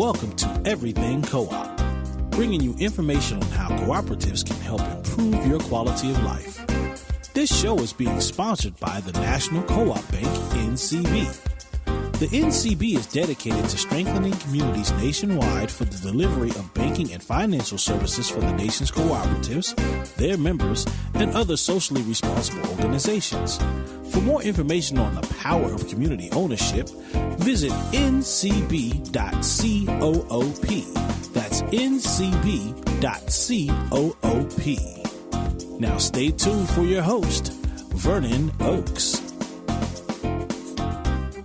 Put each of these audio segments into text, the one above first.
Welcome to Everything Co-op, bringing you information on how cooperatives can help improve your quality of life. This show is being sponsored by the National Co-op Bank, NCB. The NCB is dedicated to strengthening communities nationwide for the delivery of banking and financial services for the nation's cooperatives, their members, and other socially responsible organizations. For more information on the power of community ownership, visit ncb.coop. That's ncb.coop. Now stay tuned for your host, Vernon Oakes.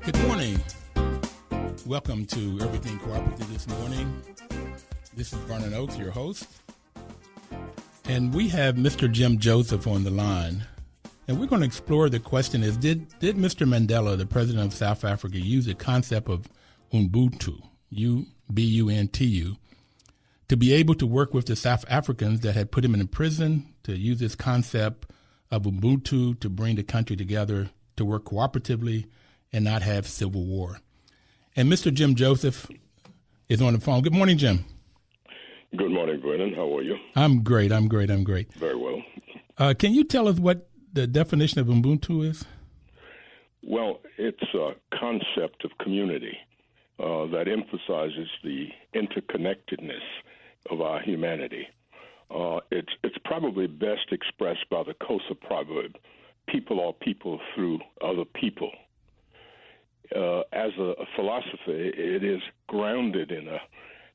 Good morning. Welcome to Everything Cooperative this morning. This is Vernon Oakes, your host. And we have Mr. Jim Joseph on the line. And we're going to explore the question is, did Mr. Mandela, the president of South Africa, use the concept of Ubuntu, U-B-U-N-T-U, to be able to work with the South Africans that had put him in prison, to use this concept of Ubuntu to bring the country together, to work cooperatively and not have civil war? And Mr. Jim Joseph is on the phone. Good morning, Jim. Good morning, Vernon. How are you? I'm great. Very well. Can you tell us what the definition of Ubuntu is? Well, it's a concept of community that emphasizes the interconnectedness of our humanity. It's probably best expressed by the Xhosa proverb, people are people through other people. As a philosophy, it is grounded in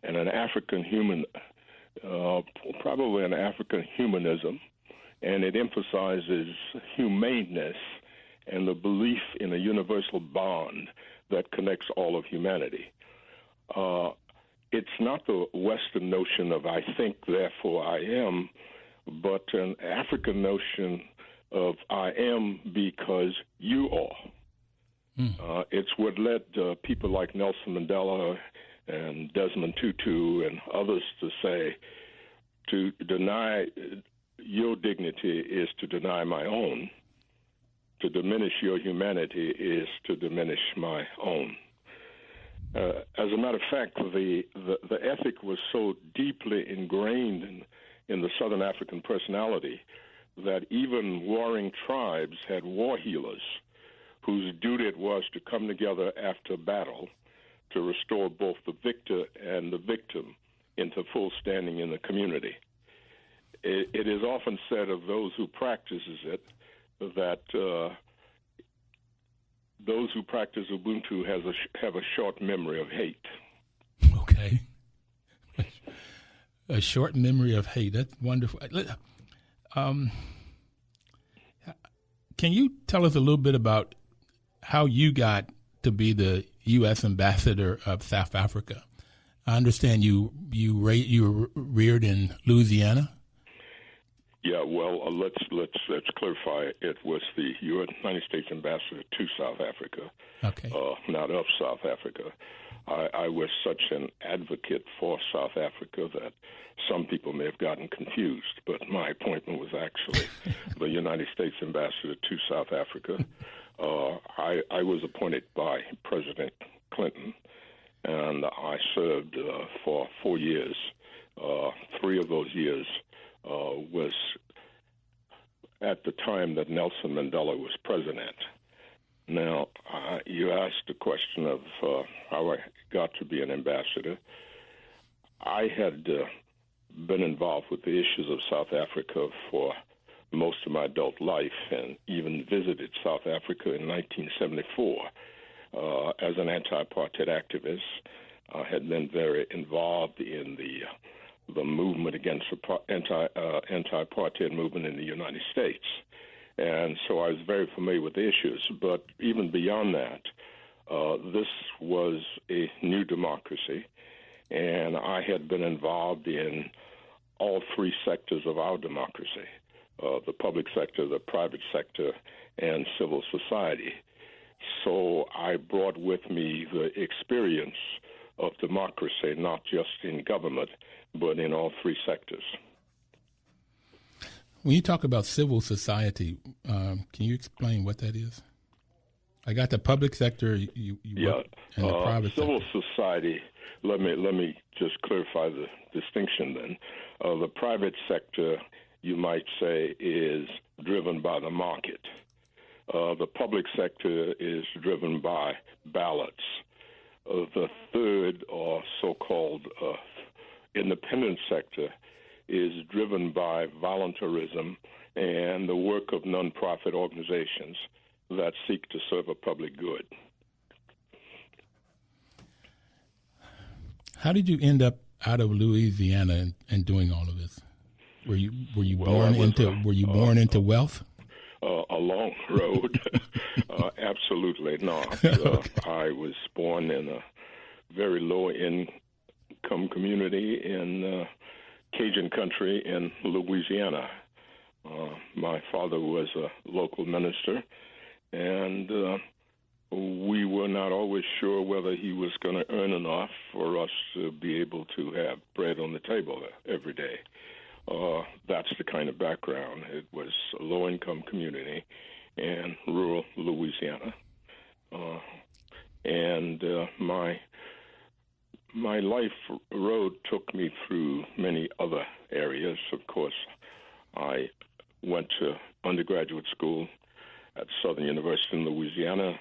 an African human, probably an African humanism, and it emphasizes humaneness and the belief in a universal bond that connects all of humanity. It's not the Western notion of I think, therefore I am, but an African notion of I am because you are. It's what led people like Nelson Mandela and Desmond Tutu and others to say, to deny your dignity is to deny my own. To diminish your humanity is to diminish my own. As a matter of fact, the ethic was so deeply ingrained in the Southern African personality that even warring tribes had war healers whose duty it was to come together after battle to restore both the victor and the victim into full standing in the community. It is often said of those who practices it that those who practice Ubuntu have a short memory of hate. Okay. A short memory of hate. That's wonderful. Can you tell us a little bit about how you got to be the U.S. ambassador of South Africa? I understand you were reared in Louisiana. Yeah, well, let's clarify. It was the United States ambassador to South Africa, okay, not of South Africa. I was such an advocate for South Africa that some people may have gotten confused, but my appointment was actually the United States ambassador to South Africa. I was appointed by President Clinton, and I served for 4 years. 3 of those years was at the time that Nelson Mandela was president. Now, you asked the question of how I got to be an ambassador. I had been involved with the issues of South Africa for most of my adult life, and even visited South Africa in 1974 as an anti-apartheid activist. I had been very involved in the movement against the anti-apartheid movement in the United States. And so I was very familiar with the issues. But even beyond that, this was a new democracy, and I had been involved in all 3 sectors of our democracy, the public sector, the private sector, and civil society. So I brought with me the experience of democracy, not just in government, but in all 3 sectors. When you talk about civil society, can you explain what that is? I got the public sector. You work in the private civil sector. society. Let me just clarify the distinction. Then, the private sector, you might say, is driven by the market. The public sector is driven by ballots. The third, or so-called independent sector, is driven by voluntarism and the work of nonprofit organizations that seek to serve a public good. How did you end up out of Louisiana and doing all of this? Were you born into wealth? A long road. Absolutely not. Okay. I was born in a very low-income community in Cajun country in Louisiana. My father was a local minister, and we were not always sure whether he was going to earn enough for us to be able to have bread on the table every day. That's the kind of background. It was a low-income community in rural Louisiana. And my life road took me through many other areas. Of course, I went to undergraduate school at Southern University in Louisiana,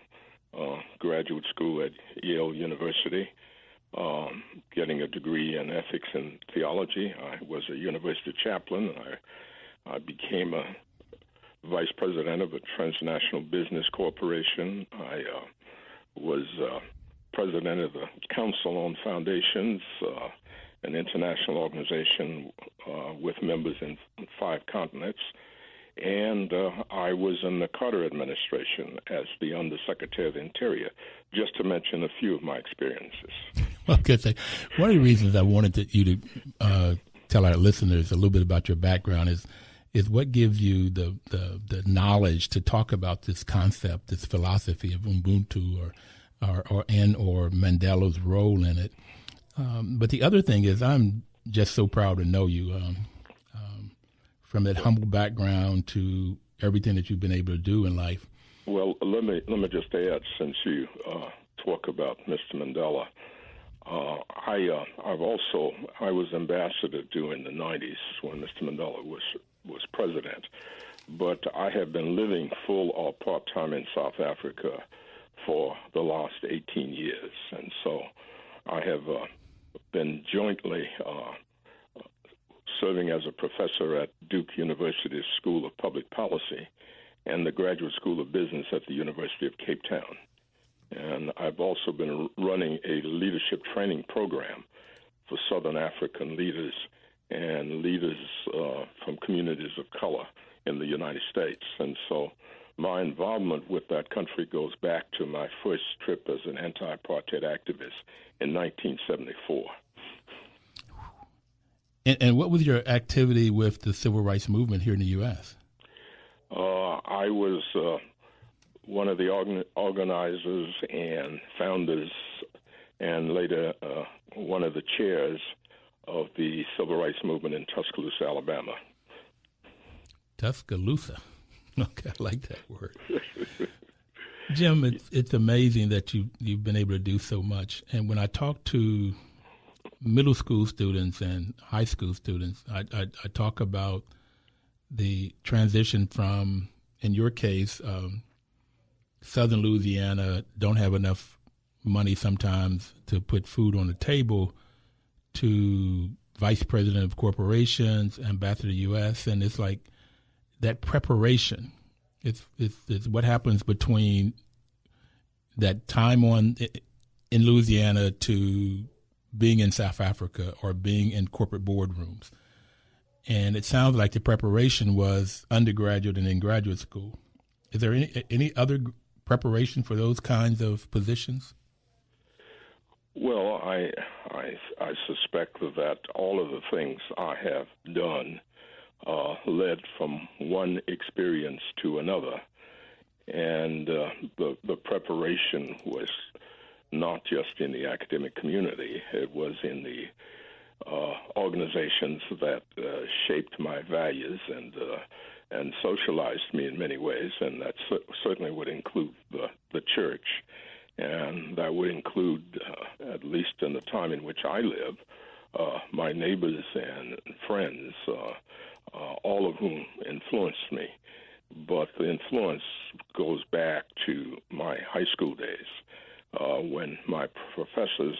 graduate school at Yale University, getting a degree in ethics and theology. I was a university chaplain. I became a vice president of a transnational business corporation. I was president of the Council on Foundations, an international organization with members in 5 continents. And I was in the Carter administration as the Undersecretary of the Interior, just to mention a few of my experiences. Okay, one of the reasons I wanted you to tell our listeners a little bit about your background is what gives you the knowledge to talk about this concept, this philosophy of Ubuntu or Mandela's role in it. But the other thing is, I'm just so proud to know you. From that humble background to everything that you've been able to do in life. Well, let me just add, since you talk about Mr. Mandela, I was ambassador during the 90s when Mr. Mandela was president, but I have been living full or part-time in South Africa for the last 18 years, and so I have been jointly serving as a professor at Duke University's School of Public Policy and the Graduate School of Business at the University of Cape Town. And I've also been running a leadership training program for Southern African leaders and leaders from communities of color in the United States. And so my involvement with that country goes back to my first trip as an anti-apartheid activist in 1974. And what was your activity with the civil rights movement here in the U.S.? I was one of the organizers and founders, and later one of the chairs of the civil rights movement in Tuscaloosa, Alabama. Tuscaloosa. Okay, I like that word. Jim, it's amazing that you've been able to do so much. And when I talk to middle school students and high school students, I talk about the transition from, in your case, Southern Louisiana don't have enough money sometimes to put food on the table, to vice president of corporations, ambassador to the U.S., and it's like that preparation. It's what happens between that time in Louisiana to being in South Africa or being in corporate boardrooms. And it sounds like the preparation was undergraduate and in graduate school. Is there any other preparation for those kinds of positions? Well, I suspect that all of the things I have done led from one experience to another. And the preparation was not just in the academic community. It was in the organizations that shaped my values and and socialized me in many ways, and that certainly would include the church, and that would include, at least in the time in which I live, my neighbors and friends, all of whom influenced me. But the influence goes back to my high school days, when my professors,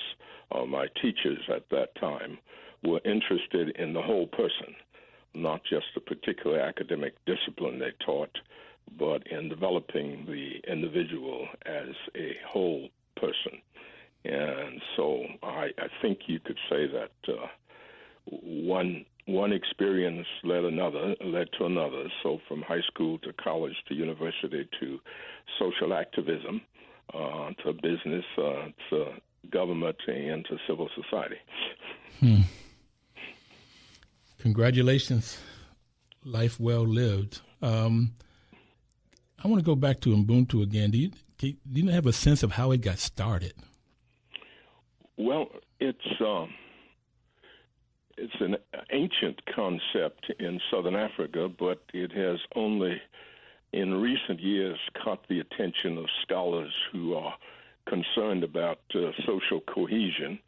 my teachers at that time, were interested in the whole person, not just a particular academic discipline they taught, but in developing the individual as a whole person. And so I think you could say that one experience led to another. So from high school to college to university to social activism, to business, to government, and to civil society. Congratulations. Life well lived. I want to go back to Ubuntu again. Do you have a sense of how it got started? Well, it's an ancient concept in Southern Africa, but it has only in recent years caught the attention of scholars who are concerned about social cohesion,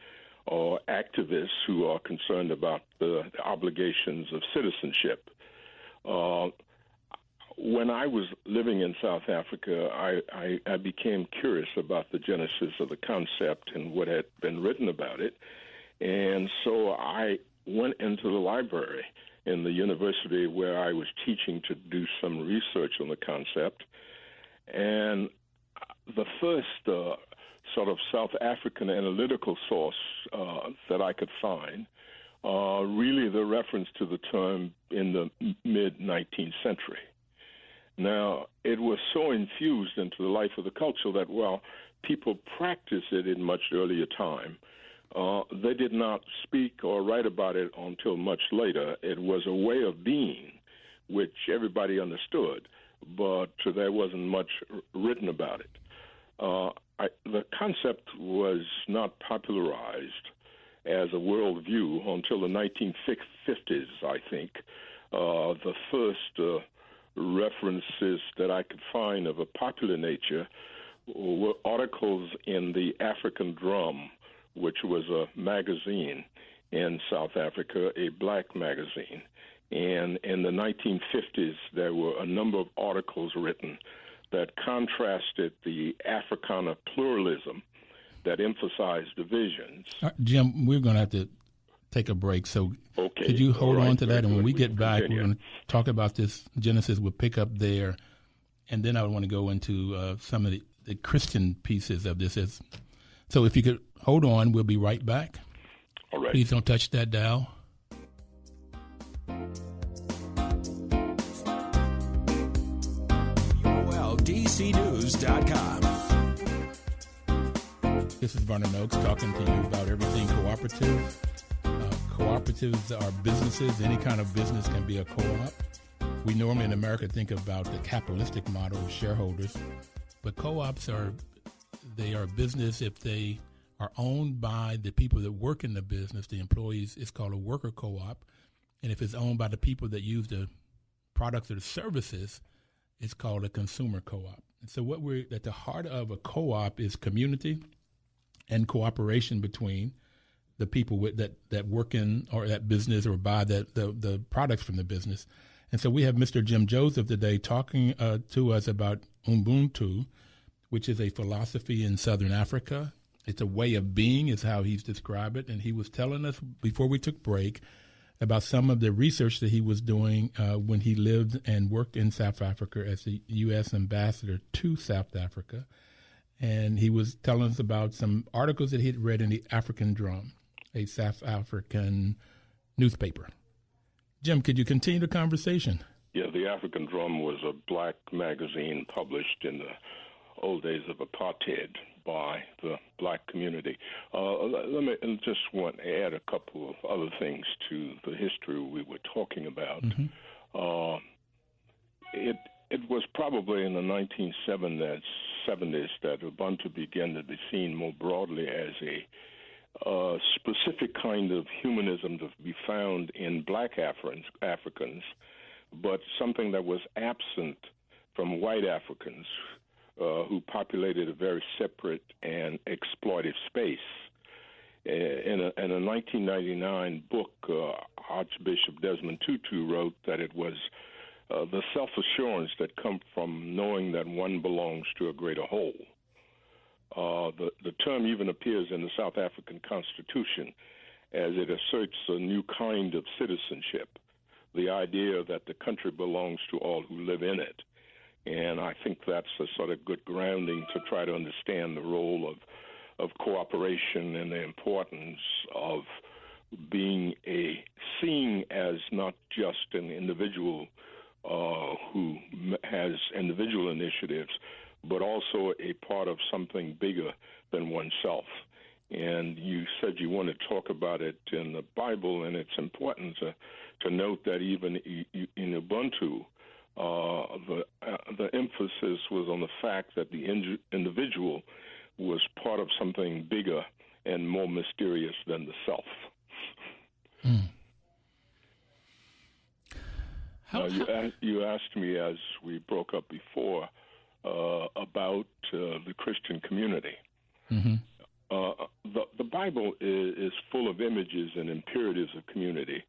or activists who are concerned about the obligations of citizenship. When I was living in South Africa, I became curious about the genesis of the concept and what had been written about it. And so I went into the library in the university where I was teaching to do some research on the concept. And the first sort of South African analytical source that I could find, really the reference to the term in the mid-19th century. Now, it was so infused into the life of the culture that while people practiced it in much earlier time, they did not speak or write about it until much later. It was a way of being which everybody understood, but there wasn't much written about it. The concept was not popularized as a worldview until the 1950s, I think. The first references that I could find of a popular nature were articles in the African Drum, which was a magazine in South Africa, a black magazine. And in the 1950s, there were a number of articles written that contrasted the Africana pluralism that emphasized divisions. Jim, we're going to have to take a break, so okay. Could you hold on to that? And when we get back, continue. we're going to talk about this Genesis. We'll pick up there, and then I want to go into some of the Christian pieces of this. So if you could hold on, we'll be right back. All right. Please don't touch that dial. ULDCnews.com. This is Vernon Oakes talking to you about everything cooperative. Cooperatives are businesses. Any kind of business can be a co-op. We normally in America think about the capitalistic model of shareholders, but co-ops are business if they are owned by the people that work in the business, the employees. It's called a worker co-op. And if it's owned by the people that use the products or the services, it's called a consumer co-op. And so what we're at the heart of a co-op is community and cooperation between the people that work in or that business or buy the products from the business. And so we have Mr. Jim Joseph today talking to us about Ubuntu, which is a philosophy in Southern Africa. It's a way of being is how he's described it. And he was telling us before we took break about some of the research that he was doing when he lived and worked in South Africa as the U.S. ambassador to South Africa. And he was telling us about some articles that he had read in the African Drum, a South African newspaper. Jim, could you continue the conversation? Yeah, the African Drum was a black magazine published in the old days of apartheid by the black community. Let me just want to add a couple of other things to the history we were talking about. Mm-hmm. It was probably in the 1970s that Ubuntu began to be seen more broadly as a specific kind of humanism to be found in black Africans but something that was absent from white Africans who populated a very separate and exploitive space. In a 1999 book, Archbishop Desmond Tutu wrote that it was the self-assurance that comes from knowing that one belongs to a greater whole. The term even appears in the South African Constitution as it asserts a new kind of citizenship, the idea that the country belongs to all who live in it. And I think that's a sort of good grounding to try to understand the role of cooperation and the importance of being seen as not just an individual who has individual initiatives, but also a part of something bigger than oneself. And you said you want to talk about it in the Bible, and it's important to note that even in Ubuntu, the emphasis was on the fact that the individual was part of something bigger and more mysterious than the self. You asked me as we broke up before about the Christian community. Mm-hmm. The Bible is full of images and imperatives of community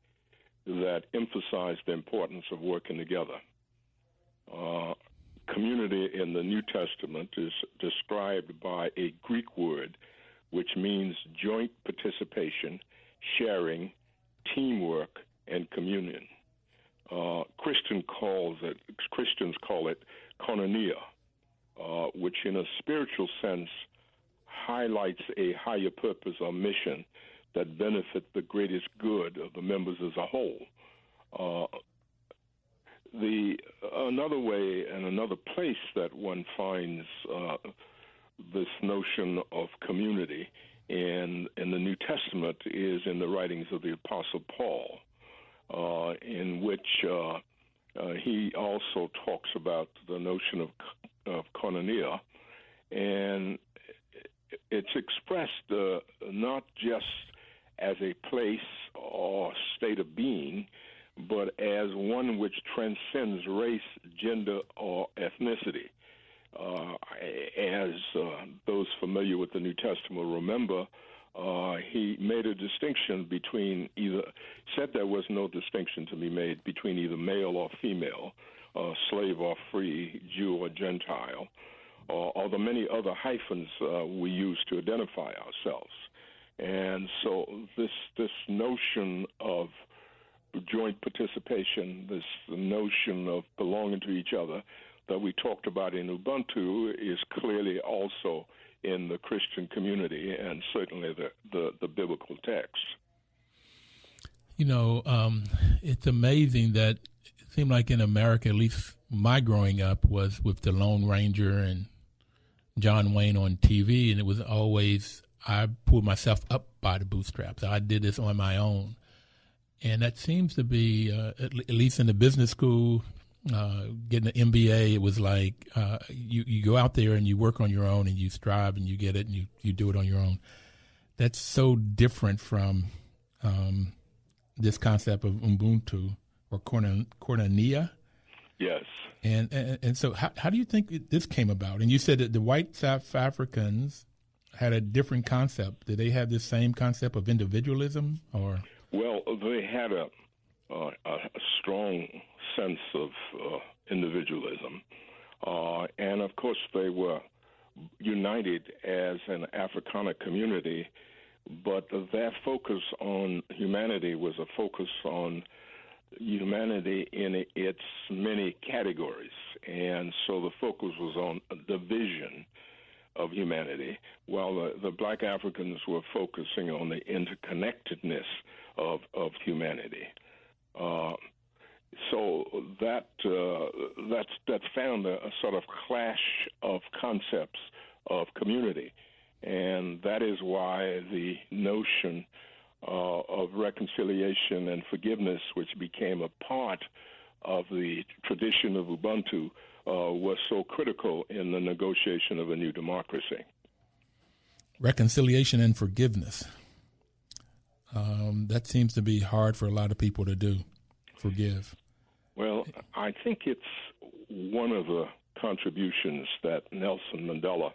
that emphasize the importance of working together. Community in the New Testament is described by a Greek word which means joint participation, sharing, teamwork, and communion. Christians call it koinonia, which in a spiritual sense highlights a higher purpose or mission that benefit the greatest good of the members as a whole. Another way and another place that one finds this notion of community in the New Testament is in the writings of the Apostle Paul, in which he also talks about the notion of koinonia, and it's expressed not just as a place or state of being, but as one which transcends race, gender, or ethnicity. As those familiar with the New Testament remember, he made a distinction said there was no distinction to be made between either male or female, slave or free, Jew or Gentile, or the many other hyphens we use to identify ourselves. And so this notion of joint participation, this notion of belonging to each other that we talked about in Ubuntu is clearly also in the Christian community and certainly the biblical text. You know, it's amazing that it seemed like in America, at least my growing up, was with the Lone Ranger and John Wayne on TV, and it was always, I pulled myself up by the bootstraps. I did this on my own. And that seems to be, at least in the business school, getting an MBA, it was like you go out there and you work on your own and you strive and you get it and you do it on your own. That's so different from this concept of Ubuntu or koinonia. Yes. And so how do you think this came about? And you said that the white South Africans had a different concept. Did they have this same concept of individualism or? Well, they had a strong sense of individualism, and of course they were united as an Africana community, but their focus on humanity was a focus on humanity in its many categories, and so the focus was on a division of humanity, while the black Africans were focusing on the interconnectedness of humanity. So that found a sort of clash of concepts of community, and that is why the notion of reconciliation and forgiveness, which became a part of the tradition of Ubuntu, was so critical in the negotiation of a new democracy. Reconciliation and forgiveness. That seems to be hard for a lot of people to do, forgive. Well, Well, I think it's one of the contributions that Nelson Mandela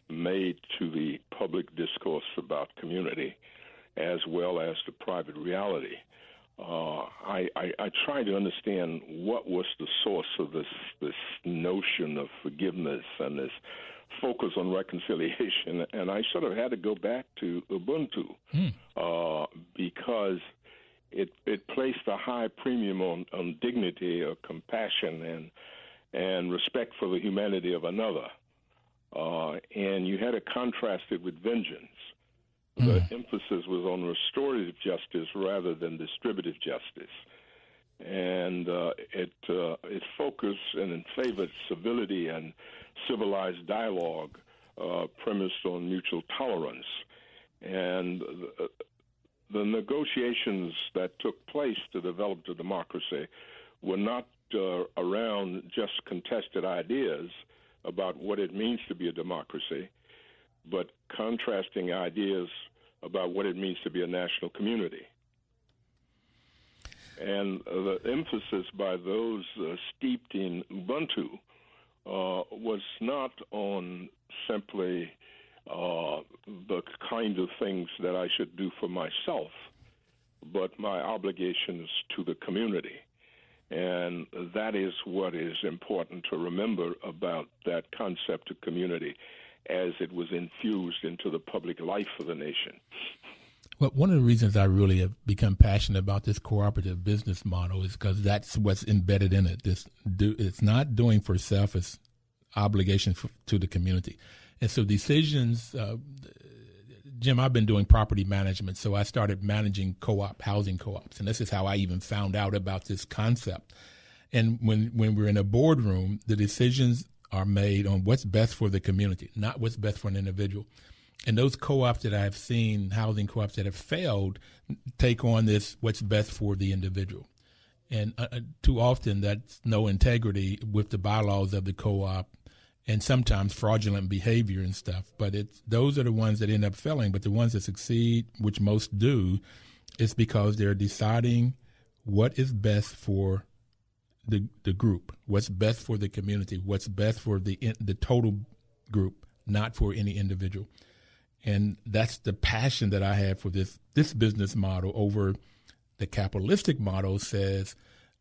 made to the public discourse about community as well as the private reality. I try to understand what was the source of this notion of forgiveness and this focus on reconciliation, and I sort of had to go back to Ubuntu because it placed a high premium on dignity or compassion and respect for the humanity of another. And you had to contrast it with vengeance. The emphasis was on restorative justice rather than distributive justice. And it focused and favored civility and civilized dialogue premised on mutual tolerance. And the negotiations that took place to develop the democracy were not around just contested ideas about what it means to be a democracy, but contrasting ideas about what it means to be a national community. And the emphasis by those steeped in Ubuntu was not on simply the kind of things that I should do for myself, but my obligations to the community. And that is what is important to remember about that concept of community as it was infused into the public life of the nation. Well, one of the reasons I really have become passionate about this cooperative business model is because that's what's embedded in it. It's not doing for self, it's obligation to the community. And so decisions, Jim, I've been doing property management, so I started managing housing co-ops, and this is how I even found out about this concept. And when we're in a boardroom, the decisions are made on what's best for the community, not what's best for an individual. And those co-ops that I've seen, housing co-ops that have failed, take on this what's best for the individual. And too often that's no integrity with the bylaws of the co-op and sometimes fraudulent behavior and stuff. But those are the ones that end up failing. But the ones that succeed, which most do, is because they're deciding what is best for the group, what's best for the community, what's best for the total group, not for any individual. And that's the passion that I have for this business model over the capitalistic model. Says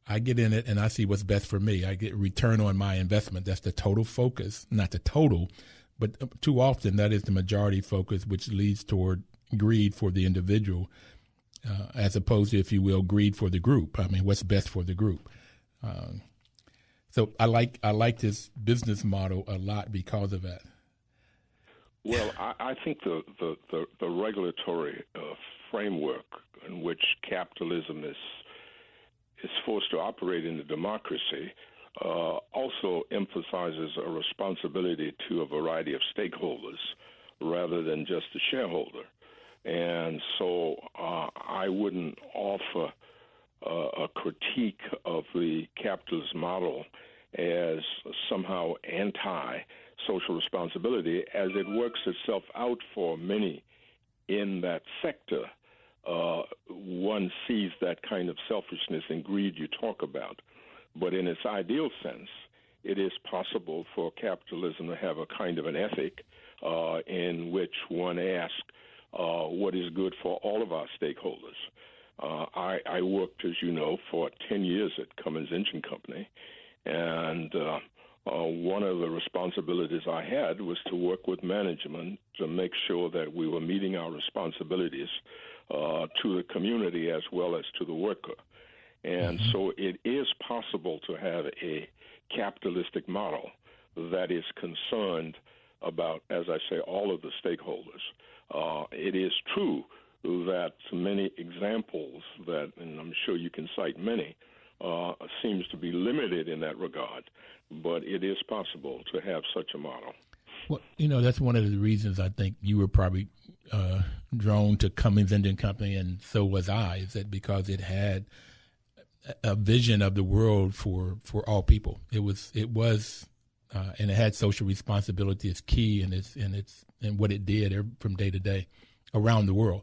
I get in it and I see what's best for me. I get return on my investment. That's the total focus, not the total, but too often that is the majority focus, which leads toward greed for the individual, as opposed to, if you will, greed for the group. I mean, what's best for the group. So I like this business model a lot because of that. Well, I think the regulatory framework in which capitalism is forced to operate in a democracy also emphasizes a responsibility to a variety of stakeholders rather than just the shareholder. And so I wouldn't offer a critique of the capitalist model as somehow anti-social responsibility, as it works itself out for many in that sector. One sees that kind of selfishness and greed you talk about. But in its ideal sense, it is possible for capitalism to have a kind of an ethic in which one asks what is good for all of our stakeholders. I worked, as you know, for 10 years at Cummins Engine Company, and one of the responsibilities I had was to work with management to make sure that we were meeting our responsibilities to the community as well as to the worker. And so it is possible to have a capitalistic model that is concerned about, as I say, all of the stakeholders. It is true that many examples that, and I'm sure you can cite many, seems to be limited in that regard, but it is possible to have such a model. Well, that's one of the reasons I think you were probably drawn to Cummins Engine Company, and so was I, is that because it had a vision of the world for all people. It was, and it had social responsibility as key in what it did from day to day around the world.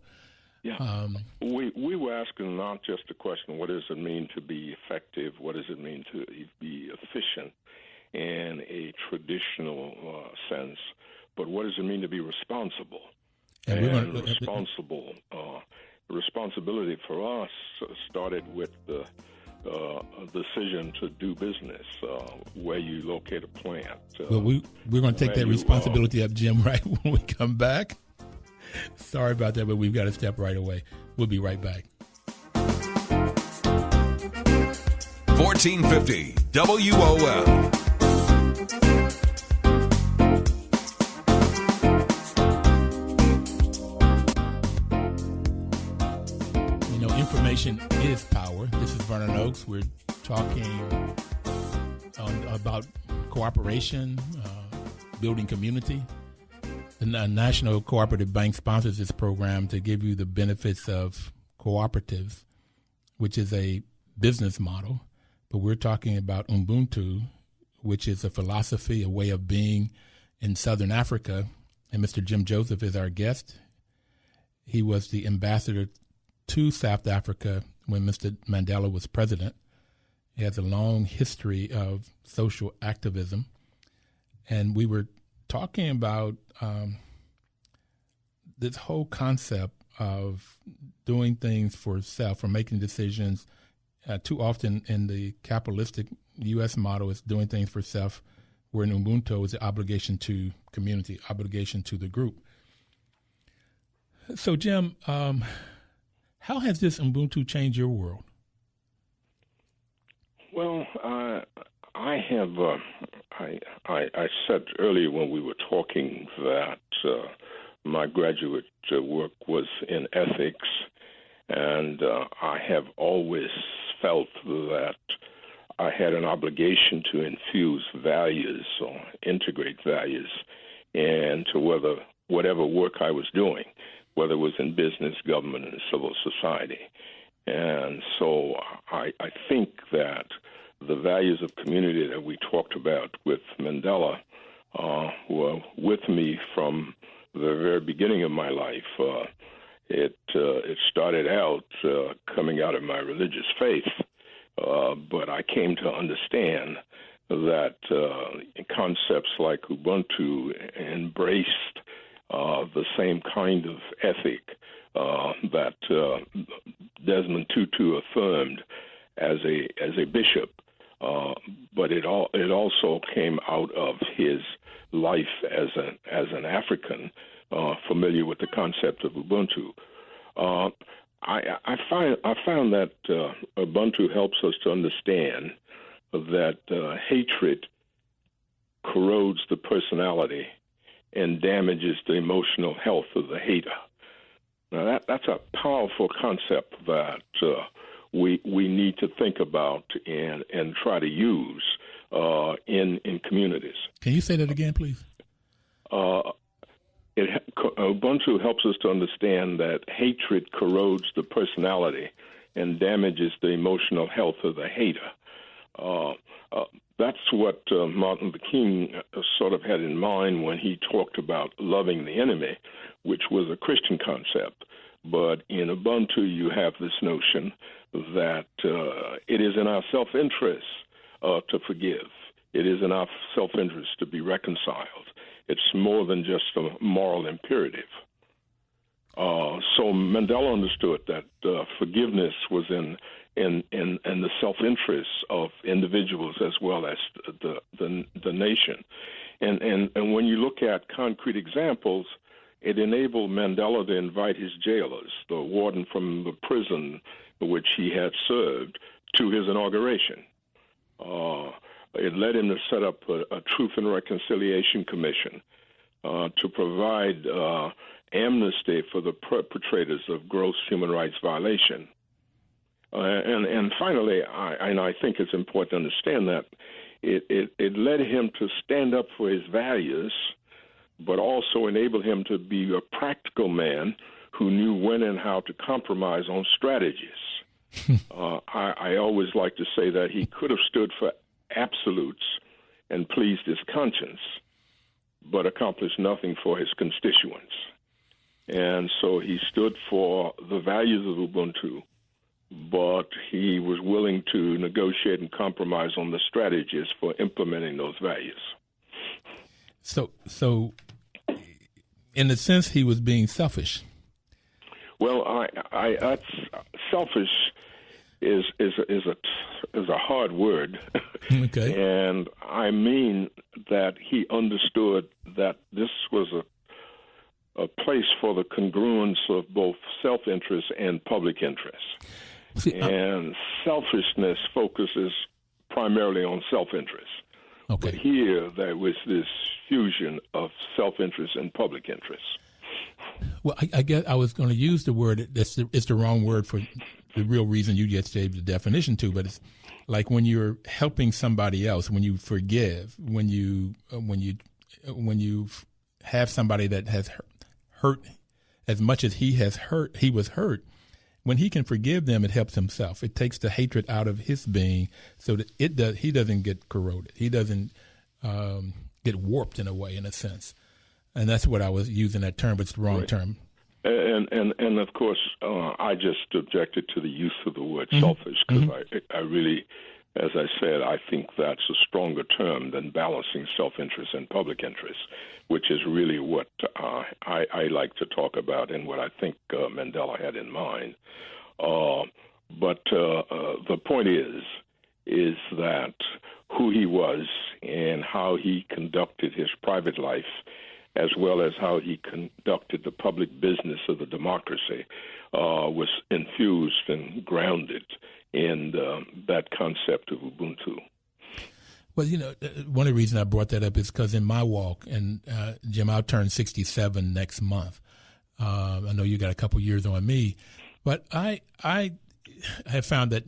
Yeah. We were asking not just the question, what does it mean to be effective? What does it mean to be efficient in a traditional sense? But what does it mean to be responsible? And responsibility for us started with the decision to do business, where you locate a plant. Well, we're going to take that responsibility up, Jim, right when we come back. Sorry about that, but we've got to step right away. We'll be right back. 1450 WOL. Information is power. This is Vernon Oakes. We're talking about cooperation, building community. The National Cooperative Bank sponsors this program to give you the benefits of cooperatives, which is a business model. But we're talking about Ubuntu, which is a philosophy, a way of being in Southern Africa. And Mr. Jim Joseph is our guest. He was the ambassador to South Africa when Mr. Mandela was president. He has a long history of social activism. And we were talking about this whole concept of doing things for self or making decisions. Too often in the capitalistic U.S. model, it's doing things for self, where in Ubuntu is the obligation to community, obligation to the group. So, Jim, how has this Ubuntu changed your world? Well, I have. I said earlier when we were talking that my graduate work was in ethics, and I have always felt that I had an obligation to infuse values or integrate values into whatever work I was doing, whether it was in business, government, and civil society. And so I think that the values of community that we talked about with Mandela were with me from the very beginning of my life. It started out coming out of my religious faith, but I came to understand that concepts like Ubuntu embraced the same kind of ethic that Desmond Tutu affirmed as a bishop, but it also came out of his life as an African, familiar with the concept of Ubuntu. I found that Ubuntu helps us to understand that hatred corrodes the personality and damages the emotional health of the hater. Now, that's a powerful concept that we need to think about and try to use in communities. Can you say that again, please? Ubuntu helps us to understand that hatred corrodes the personality and damages the emotional health of the hater. That's what Martin Luther King sort of had in mind when he talked about loving the enemy, which was a Christian concept. But in Ubuntu, you have this notion that it is in our self-interest to forgive. It is in our self-interest to be reconciled. It's more than just a moral imperative. So Mandela understood that forgiveness was in the self-interest of individuals as well as the nation. And when you look at concrete examples, it enabled Mandela to invite his jailers, the warden from the prison which he had served, to his inauguration. It led him to set up a Truth and Reconciliation Commission to provide amnesty for the perpetrators of gross human rights violation. And finally, I think it's important to understand that it led him to stand up for his values, but also enabled him to be a practical man who knew when and how to compromise on strategies. I always like to say that he could have stood for absolutes and pleased his conscience, but accomplished nothing for his constituents. And so he stood for the values of Ubuntu, but he was willing to negotiate and compromise on the strategies for implementing those values. So in a sense, he was being selfish. Well, I selfish is a hard word. Okay. And I mean that he understood that this was a place for the congruence of both self-interest and public interest. And selfishness focuses primarily on self-interest. Okay. But here there was this fusion of self-interest and public interest. Well, I guess I was going to use the word, it's the wrong word for the real reason you just gave the definition to, but it's like when you're helping somebody else, when you forgive, when you have somebody that has hurt as much as he was hurt, when he can forgive them, it helps himself. It takes the hatred out of his being so that he doesn't get corroded. He doesn't get warped in a way, in a sense. And that's what I was using that term, but it's the wrong term. And of course, I just objected to the use of the word selfish because I really, as I said, I think that's a stronger term than balancing self-interest and public interest, which is really what I like to talk about and what I think Mandela had in mind. But the point is that who he was and how he conducted his private life, as well as how he conducted the public business of the democracy, was infused and grounded in that concept of Ubuntu. Well, one of the reasons I brought that up is because in my walk, and Jim, I'll turn 67 next month. I know you got a couple years on me, but I have found that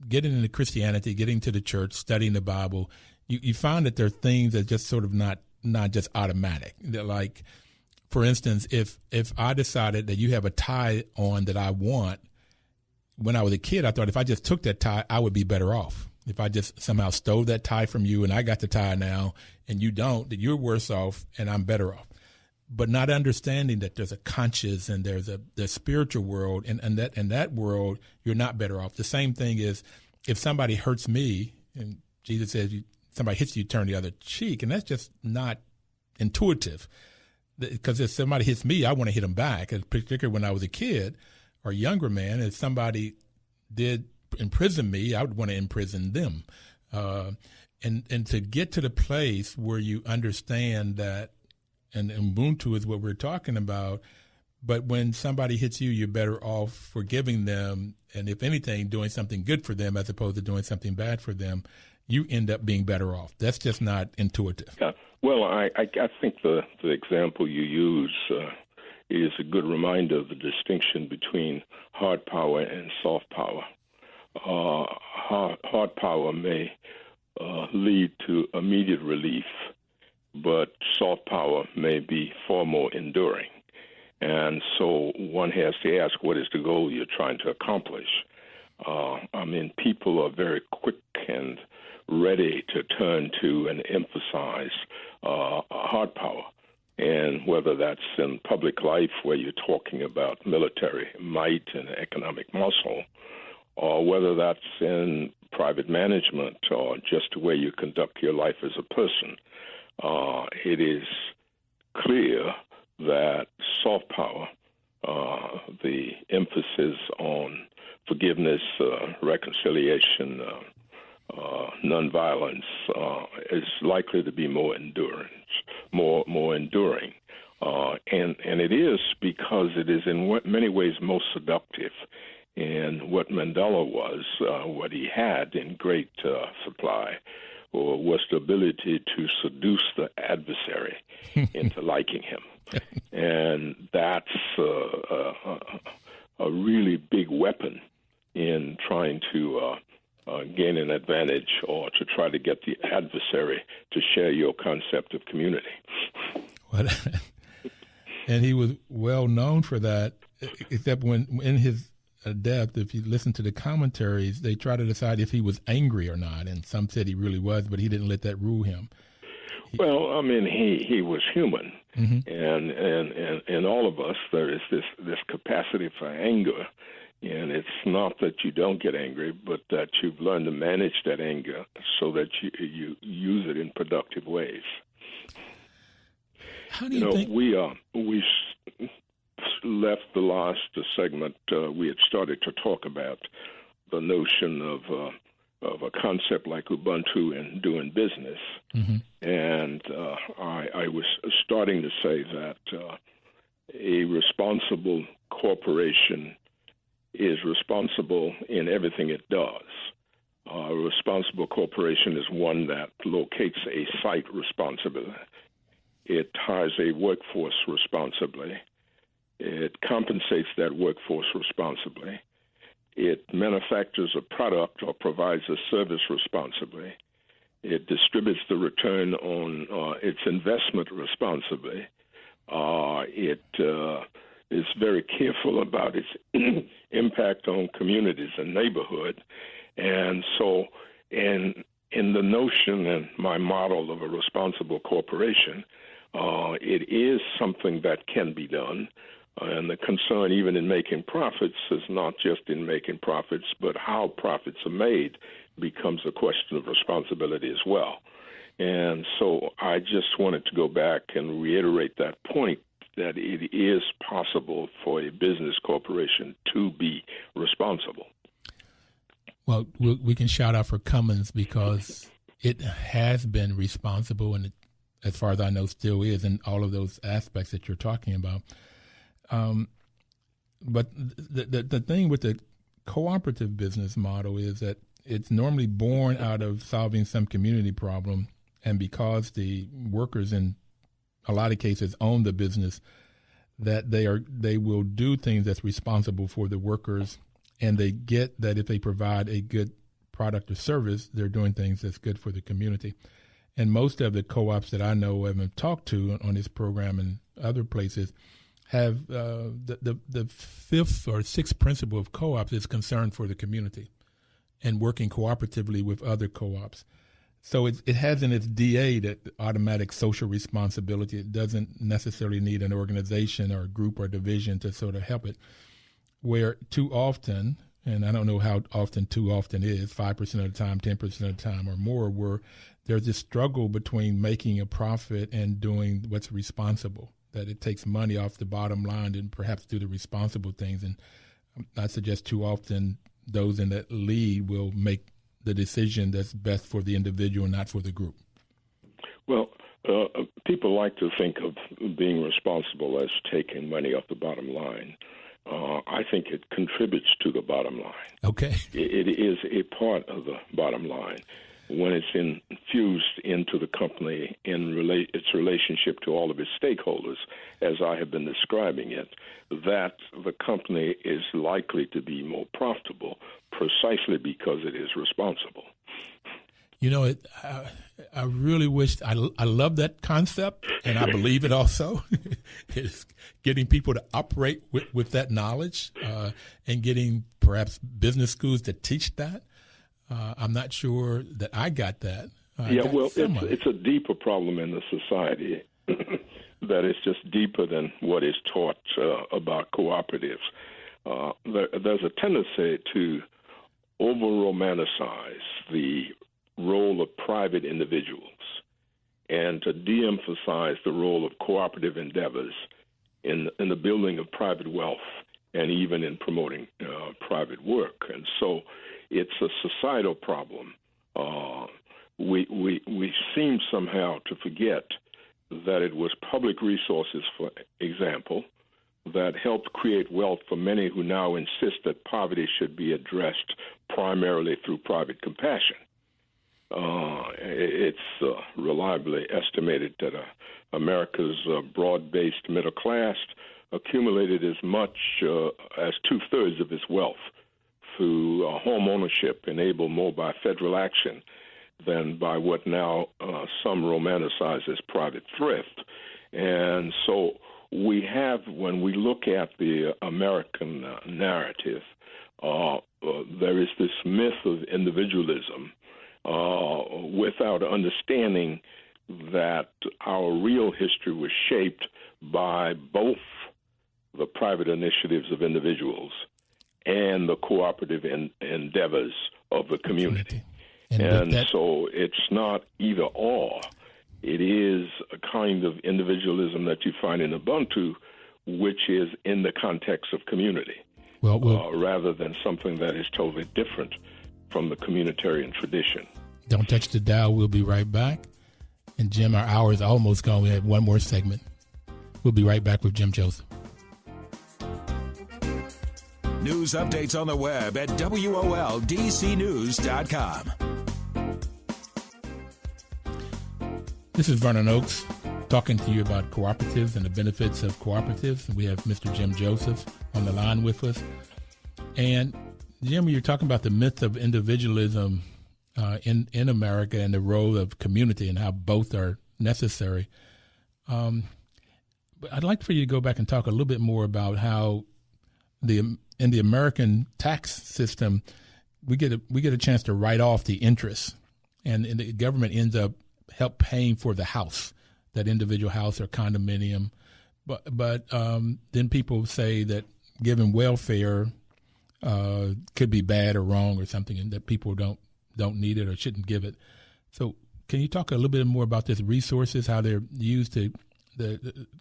getting into Christianity, getting to the church, studying the Bible, you find that there are things that just sort of not just automatic. Like, for instance, if I decided that you have a tie on that I want, when I was a kid, I thought if I just took that tie, I would be better off. If I just somehow stole that tie from you and I got the tie now and you don't, that you're worse off and I'm better off. But not understanding that there's a conscious and there's the spiritual world, and that in that world, you're not better off. The same thing is if somebody hurts me, and Jesus says somebody hits you, turn the other cheek, and that's just not intuitive. Because if somebody hits me, I want to hit them back, particularly when I was a kid or a younger man. If somebody did imprison me, I would want to imprison them. And to get to the place where you understand that, and Ubuntu is what we're talking about, but when somebody hits you, you're better off forgiving them, and if anything, doing something good for them as opposed to doing something bad for them. You end up being better off. That's just not intuitive. Yeah. Well, I think the example you use is a good reminder of the distinction between hard power and soft power. Hard power may lead to immediate relief, but soft power may be far more enduring. And so one has to ask, what is the goal you're trying to accomplish? People are very quick and ready to turn to and emphasize hard power. And whether that's in public life where you're talking about military might and economic muscle, or whether that's in private management or just the way you conduct your life as a person, it is clear that soft power, the emphasis on forgiveness, reconciliation, nonviolence, is likely to be more enduring. And it is because it is in many ways most seductive. And what Mandela was, what he had in great supply, was the ability to seduce the adversary into liking him. And that's a really big weapon in trying to gain an advantage or to try to get the adversary to share your concept of community. And he was well known for that, except when in his death, if you listen to the commentaries, they try to decide if he was angry or not. And some said he really was, but he didn't let that rule him. Well, I mean, he was human, Mm-hmm. and all of us, there is this capacity for anger, and it's not that you don't get angry, but that you've learned to manage that anger so that you use it in productive ways. How do you think? We left the last segment. We had started to talk about the notion of a concept like Ubuntu and doing business. Mm-hmm. And I was starting to say that a responsible corporation is responsible in everything it does. A responsible corporation is one that locates a site responsibly. It hires a workforce responsibly. It compensates that workforce responsibly. It manufactures a product or provides a service responsibly. It distributes the return on its investment responsibly. It is very careful about its impact on communities and neighborhood. And so in the notion and my model of a responsible corporation, it is something that can be done. And the concern, even in making profits, is not just in making profits, but how profits are made becomes a question of responsibility as well. And so I just wanted to go back and reiterate that point, that it is possible for a business corporation to be responsible. Well, we can shout out for Cummins because it has been responsible, and it, as far as I know, still is in all of those aspects that you're talking about. But the thing with the cooperative business model is that it's normally born out of solving some community problem, and because the workers in a lot of cases own the business, that they will do things that's responsible for the workers, and they get that if they provide a good product or service, they're doing things that's good for the community. And most of the co-ops that I know and have talked to on this program and other places have the fifth or sixth principle of co-ops is concern for the community and working cooperatively with other co-ops. So it has in its DA that automatic social responsibility. It doesn't necessarily need an organization or a group or division to sort of help it, where too often, and I don't know how often too often is, 5% of the time, 10% of the time or more, where there's this struggle between making a profit and doing what's responsible, that it takes money off the bottom line and perhaps do the responsible things. And I suggest too often those in that lead will make the decision that's best for the individual, not for the group. Well, people like to think of being responsible as taking money off the bottom line. I think it contributes to the bottom line. Okay. It is a part of the bottom line. When it's infused into the company in its relationship to all of its stakeholders, as I have been describing it, that the company is likely to be more profitable precisely because it is responsible. You know, I really wish, I love that concept, and I believe it also. It's getting people to operate with that knowledge and getting perhaps business schools to teach that. I'm not sure that I got that. It's a deeper problem in the society that is just deeper than what is taught about cooperatives. There's a tendency to over-romanticize the role of private individuals and to de-emphasize the role of cooperative endeavors in the building of private wealth and even in promoting private work. And so it's a societal problem. We seem somehow to forget that it was public resources, for example, that helped create wealth for many who now insist that poverty should be addressed primarily through private compassion. It's reliably estimated that America's broad-based middle class accumulated as much as two-thirds of its wealth through home ownership enabled more by federal action than by what now some romanticize as private thrift. And so we have, when we look at the American narrative, there is this myth of individualism without understanding that our real history was shaped by both the private initiatives of individuals and the cooperative endeavors of the community. And so it's not either or. It is a kind of individualism that you find in Ubuntu, which is in the context of community, rather than something that is totally different from the communitarian tradition. Don't touch the dial. We'll be right back. And Jim, our hour is almost gone. We have one more segment. We'll be right back with Jim Joseph. News updates on the web at WOLDCnews.com. This is Vernon Oakes talking to you about cooperatives and the benefits of cooperatives. We have Mr. Jim Joseph on the line with us. And Jim, you're talking about the myth of individualism in America and the role of community and how both are necessary. But I'd like for you to go back and talk a little bit more about how in the American tax system, we get a chance to write off the interest, and the government ends up paying for the house, that individual house or condominium. But then people say that giving welfare could be bad or wrong or something, and that people don't need it or shouldn't give it. So can you talk a little bit more about these resources, how they're used to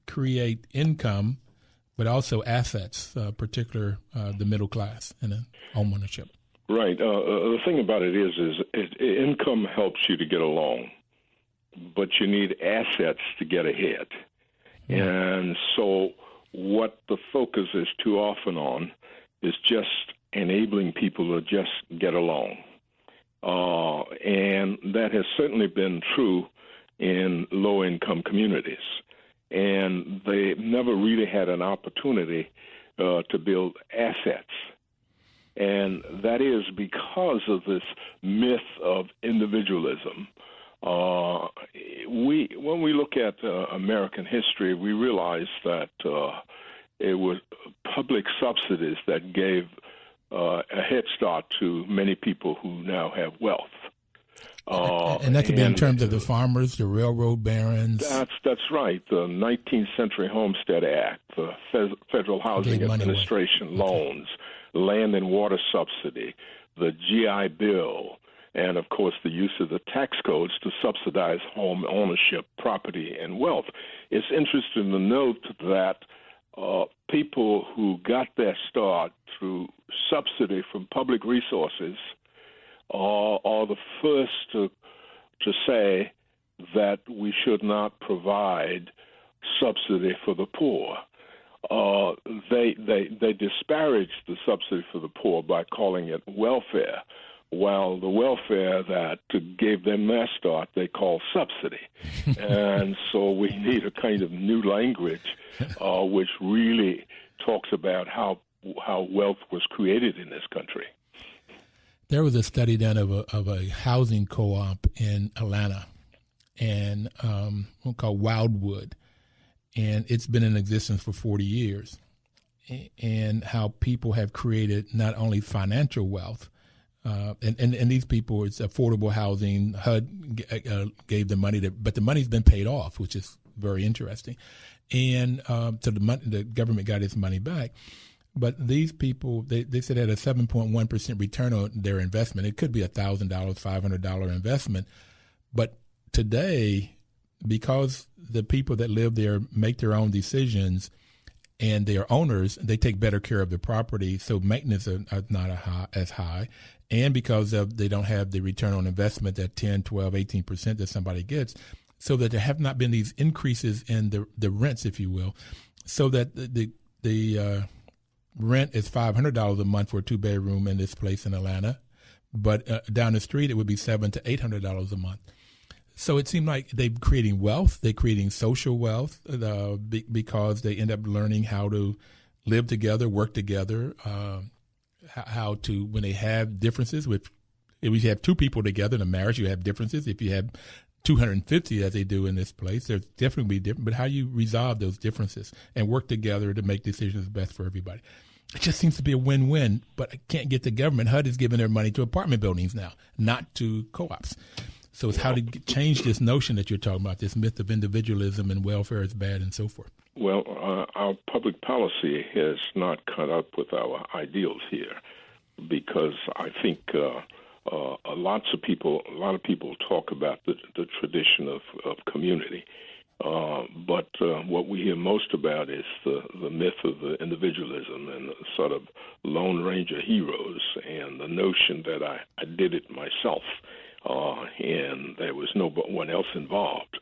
create income, but also assets, particular the middle class and home ownership? Right. The thing about it is income helps you to get along, but you need assets to get ahead. Mm. And so what the focus is too often on is just enabling people to just get along. And that has certainly been true in low-income communities. And they never really had an opportunity to build assets. And that is because of this myth of individualism. When we look at American history, we realize that it was public subsidies that gave a head start to many people who now have wealth. And that could be in terms of the farmers, the railroad barons. That's right. The 19th Century Homestead Act, the Federal Housing Administration loans, land and water subsidy, the GI Bill, and, of course, the use of the tax codes to subsidize home ownership, property, and wealth. It's interesting to note that people who got their start through subsidy from public resources are the first to say that we should not provide subsidy for the poor. They disparage the subsidy for the poor by calling it welfare, while the welfare that gave them their start they call subsidy. And so we need a kind of new language which really talks about how wealth was created in this country. There was a study done of a housing co-op in Atlanta, and called Wildwood, and it's been in existence for 40 years. And how people have created not only financial wealth, and these people, it's affordable housing. HUD gave the money, but the money's been paid off, which is very interesting. And so the government got its money back. But these people, they said had a 7.1% return on their investment. It could be $1,000, $500 investment. But today, because the people that live there make their own decisions and they are owners, they take better care of the property, so maintenance are not as high. And because they don't have the return on investment, that 10, 12, 18% that somebody gets, so that there have not been these increases in the rents, if you will, so that the rent is $500 a month for a two-bedroom in this place in Atlanta, but down the street it would be $700 to $800 a month. So it seemed like they're creating wealth, they're creating social wealth because they end up learning how to live together, work together, how to, when they have differences if you have two people together in a marriage, you have differences. If you have 250 as they do in this place, there's definitely be different, but how you resolve those differences and work together to make decisions best for everybody. It just seems to be a win-win, but I can't get the government. HUD is giving their money to apartment buildings now, not to co-ops. So it's how to change this notion that you're talking about, this myth of individualism and welfare is bad and so forth. Well, our public policy has not caught up with our ideals here, because I think a lot of people talk about the tradition of community, but what we hear most about is the myth of the individualism and the sort of Lone Ranger heroes, and the notion that I did it myself, and there was no one else involved.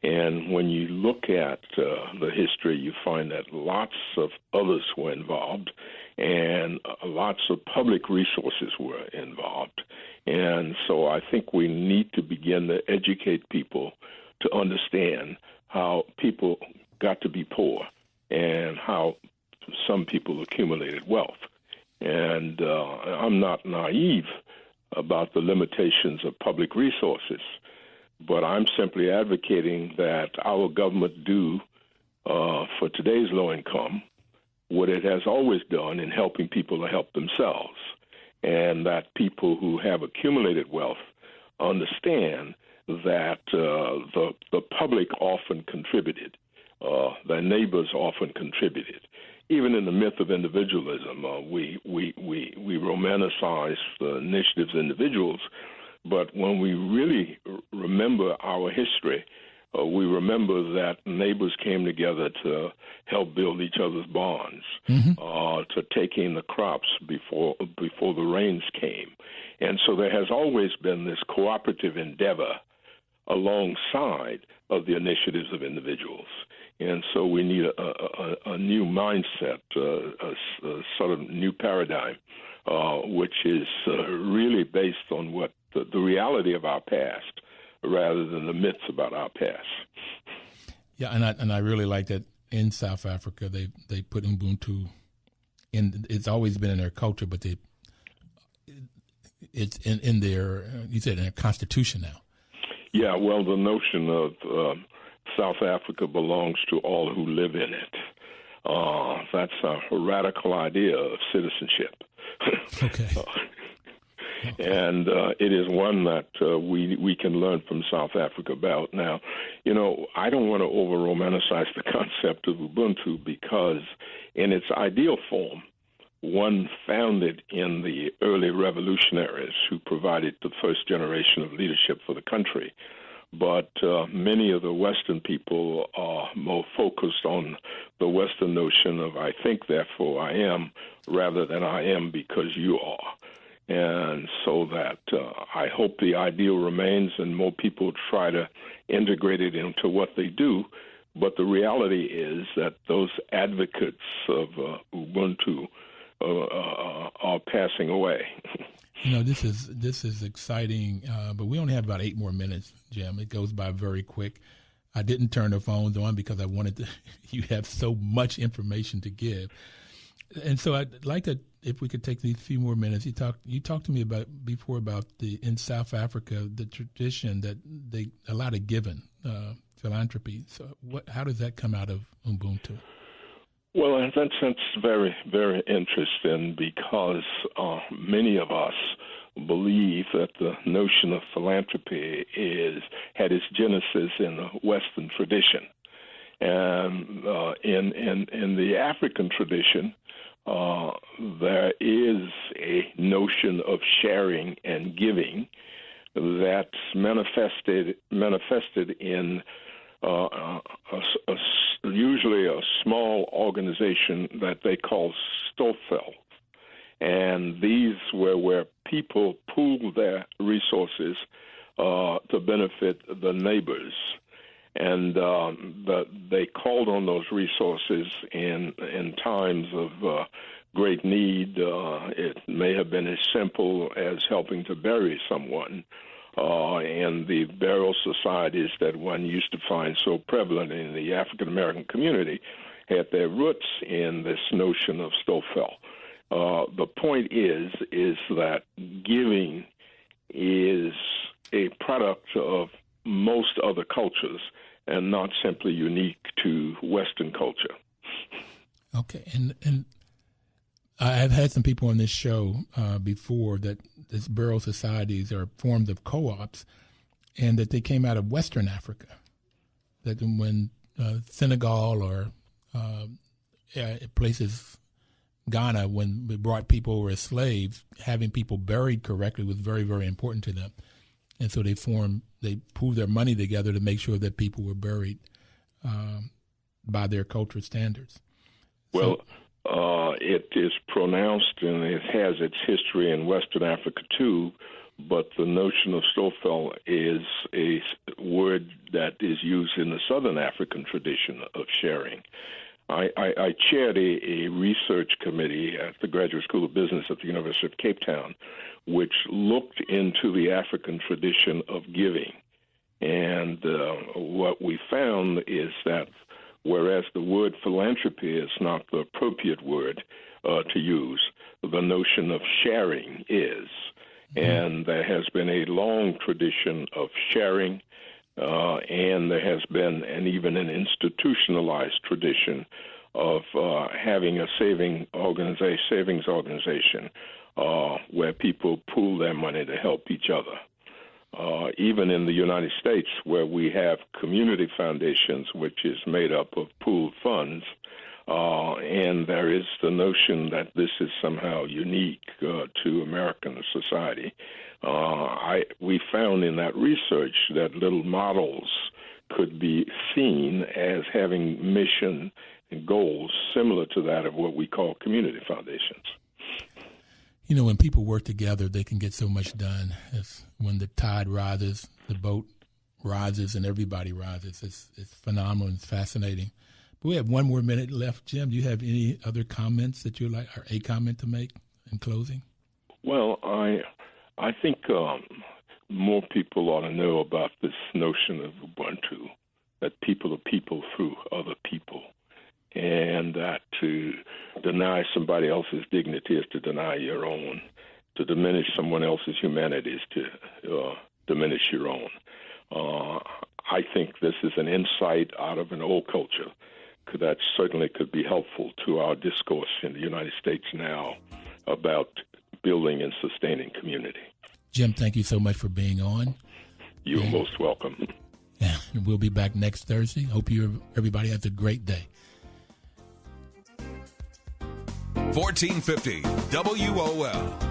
And when you look at the history, you find that lots of others were involved, and lots of public resources were involved. And so I think we need to begin to educate people to understand how people got to be poor and how some people accumulated wealth. And I'm not naive about the limitations of public resources, but I'm simply advocating that our government do for today's low income what it has always done in helping people to help themselves, and that people who have accumulated wealth understand that the public often contributed, their neighbors often contributed. Even in the myth of individualism, we romanticize the initiatives of individuals, but when we really remember our history, we remember that neighbors came together to help build each other's barns, to take in the crops before the rains came. And so there has always been this cooperative endeavor alongside of the initiatives of individuals. And so we need a new mindset, a sort of new paradigm, which is really based on what the reality of our past, rather than the myths about our past. Yeah, and I really like that in South Africa they put Ubuntu in. It's always been in their culture, but it's in their, you said, in their constitution now. Yeah, well, the notion of South Africa belongs to all who live in it. That's a radical idea of citizenship. Okay. And it is one that we can learn from South Africa about. Now, I don't want to over-romanticize the concept of Ubuntu, because in its ideal form, one founded in the early revolutionaries who provided the first generation of leadership for the country. But many of the Western people are more focused on the Western notion of I think, therefore I am, rather than I am because you are. And so that I hope the ideal remains and more people try to integrate it into what they do. But the reality is that those advocates of Ubuntu are passing away. This is exciting, but we only have about 8 more minutes, Jim. It goes by very quick. I didn't turn the phones on because I wanted to. You have so much information to give, and so I'd like to, if we could take these few more minutes. You talked to me before about in South Africa, the tradition that a lot of giving, philanthropy. So how does that come out of Ubuntu? Well, that's very, very interesting, because many of us believe that the notion of philanthropy had its genesis in the Western tradition. And in the African tradition, there is a notion of sharing and giving that's manifested in usually a small organization that they call Stofel. And these were where people pooled their resources to benefit the neighbors. And they called on those resources in times of great need. It may have been as simple as helping to bury someone. And the burial societies that one used to find so prevalent in the African-American community had their roots in this notion of Stofel. The point is that giving is a product of most other cultures and not simply unique to Western culture. Okay, and I've had some people on this show before that these borough societies are forms of co-ops, and that they came out of Western Africa. That when Senegal or places, Ghana, when we brought people over as slaves, having people buried correctly was very, very important to them. And so they pooled their money together to make sure that people were buried by their cultural standards. Well, it is pronounced and it has its history in Western Africa too, but the notion of stofel is a word that is used in the Southern African tradition of sharing. I chaired a research committee at the Graduate School of Business at the University of Cape Town, which looked into the African tradition of giving. And what we found is that whereas the word philanthropy is not the appropriate word to use, the notion of sharing is. And there has been a long tradition of sharing, and there has been even an institutionalized tradition of having a savings organization where people pool their money to help each other. Even in the United States, where we have community foundations, which is made up of pooled funds, and there is the notion that this is somehow unique to American society. We found in that research that little models could be seen as having mission and goals similar to that of what we call community foundations. You know, when people work together, they can get so much done. It's when the tide rises, the boat rises, and everybody rises. It's phenomenal and fascinating. But we have one more minute left. Jim, do you have any other comments that you'd like, or a comment to make in closing? Well, I think more people ought to know about this notion of Ubuntu, that people are people through other people, and that to deny somebody else's dignity is to deny your own. To diminish someone else's humanity is to diminish your own. I think this is an insight out of an old culture that certainly could be helpful to our discourse in the United States now about building and sustaining community. Jim, thank you so much for being on. You're most welcome. And we'll be back next Thursday. Hope everybody has a great day. 1450 WOL.